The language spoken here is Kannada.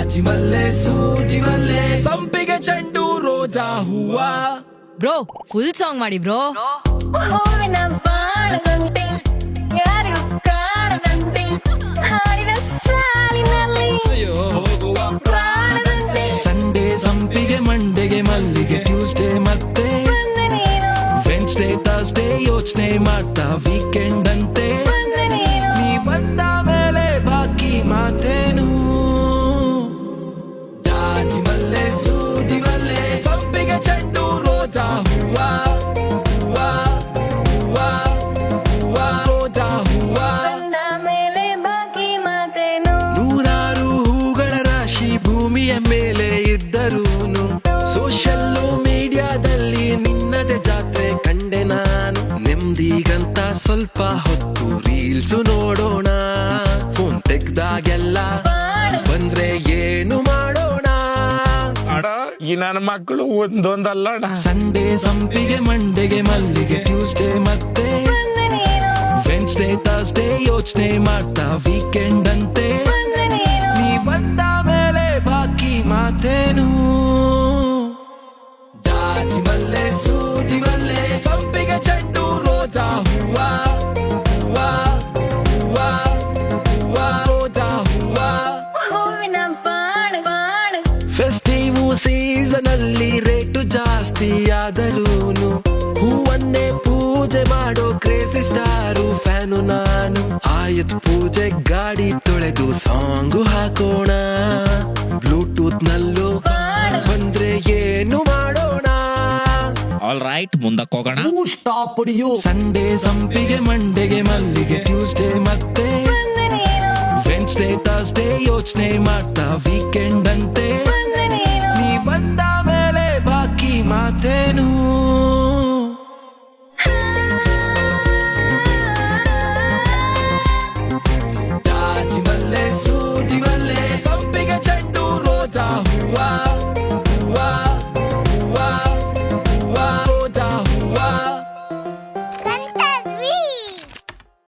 ಜಾಜಿ ಮಲ್ಲೆ ಸೂಜಿ ಮಲ್ಲೆ ಸಂಪಿಗೆ ಚೆಂಡು ರೋಜಾ ಹೂವ. ಬ್ರೋ ಫುಲ್ ಸಾಂಗ್ ಮಾಡಿ ಬ್ರೋ. ಹೂವಿನ ಬಾಣದಂತೆ ಯಾರು ಕಾಣದಂತೆ ಹಾಡಿದ ಸಾಲಿನಲ್ಲಿ ಹೋಗುವ ಪ್ರಾಣದಂತೆ ಸಂಡೇ ಸಂಪಿಗೆ ಮಂಡೆಗೆ ಮಲ್ಲಿಗೆ ಟ್ಯೂಸ್ಡೇ ಮತ್ತೆ ಬಂದೆ ನೀನು ವೆನ್ಸ್ಡೇ ಥರ್ಸ್ಡೇ ಯೋಚನೆ ಮಾಡ್ತಾ ವೀಕೆಂಡ್ ಅಂತೆ. ಬಂದೆ ನೀನು ನೀ ಬಂದ ಮೇಲೆ ಬಾಕಿ ಮಾತೇನು. ಜಾಜಿ ಮಲ್ಲೆ ಸೂಜಿ ಮಲ್ಲೆ ಸಂಪಿಗೆ ಚೆಂಡು ರೋಜಾ ಹೂವ ಹೂವ ಹೂವ ಹೂವ ರೋಜಾ ಹೂವ. ಬಂದ ಮೇಲೆ ಬಾಕಿ ಮಾತೇನು. ನೂರಾರು ಹೂಗಳ ರಾಶಿ ಭೂಮಿಯ ಮೇಲೆ ಇದ್ದರೂನು ಸೋಷಿಯಲ್ ಮೀಡಿಯಾದಲ್ಲಿ ನಿನ್ನದೆ ಜಾತ್ರೆ ಕಂಡೆ ನಾನು. ನೆಮ್ಮದಿಗಂತ ಸ್ವಲ್ಪ ಹೊತ್ತು ರೀಲ್ಸು ನೋಡೋಣ, ಫೋನ್ ತೆಗ್ದಾಗೆಲ್ಲ ಬಂದ್ರೆ ಏನು ಮಾಡೋಣ. ಈ ನನ್ನ ಮಕ್ಕಳು ಒಂದೊಂದಲ್ಲ ಅಣ್ಣ. ಸಂಡೇ ಸಂಪಿಗೆ ಮಂಡೆಗೆ ಮಲ್ಲಿಗೆ ಟ್ಯೂಸ್ಡೇ ಮತ್ತೆ ಬಂದೆ ನೀನು ವೆನ್ಸ್ಡೇ ಥರ್ಸ್ಡೇ ಯೋಚನೆ ಮಾಡ್ತಾ ವೀಕೆಂಡ್ ಅಂತೆ. ಬಂದೆ ನೀನು ನೀ ಬಂದ ಮೇಲೆ ಬಾಕಿ ಮಾತೇನು. ಜಾಜಿ ಮಲ್ಲೆ ಸೂಜಿ ಮಲ್ಲೆ ಸಂಪಿಗೆ ಚೆಂಡು ರೋಜಾ ಹೂವ ಹೂವ ಹೂವ ಹೂವ ರೋಜಾ ಹೂವ. ಹೂವಿನ ಬಾಣ ಬಾಣ ಫೆಸ್ಟಿವ್ ಸೀಸನ್ ಅಲ್ಲಿ ರೇಟು ಜಾಸ್ತಿ ಆದರೂನು ಹೂವನ್ನೇ ಪೂಜೆ ಮಾಡೋ ಕ್ರೇಜಿ ಸ್ಟಾರು ಫ್ಯಾನು ನಾನು. ಆಯತ್ ಪೂಜೆ ಗಾಡಿ ತೊಳೆದು ಸಾಂಗು ಹಾಕೋಣ, ಬ್ಲೂಟೂತ್ ನಲ್ಲೂ ಬಂದ್ರೆ ಏನು ಮಾಡೋಣ. ಆಲ್ ರೈಟ್ ಮುಂದಕ್ಕೆ ಹೋಗೋಣ. ಸಂಡೇ ಸಂಪಿಗೆ ಮಂಡೆಗೆ ಮಲ್ಲಿಗೆ ಟ್ಯೂಸ್ಡೇ ಮತ್ತೆ ಬಂದೆ ನೀನು ವೆನ್ಸ್ಡೇ ಥರ್ಸ್ಡೇ ಯೋಚನೆ ಮಾಡ್ತಾ ವೀಕೆಂಡ್ ಅಂತೆ.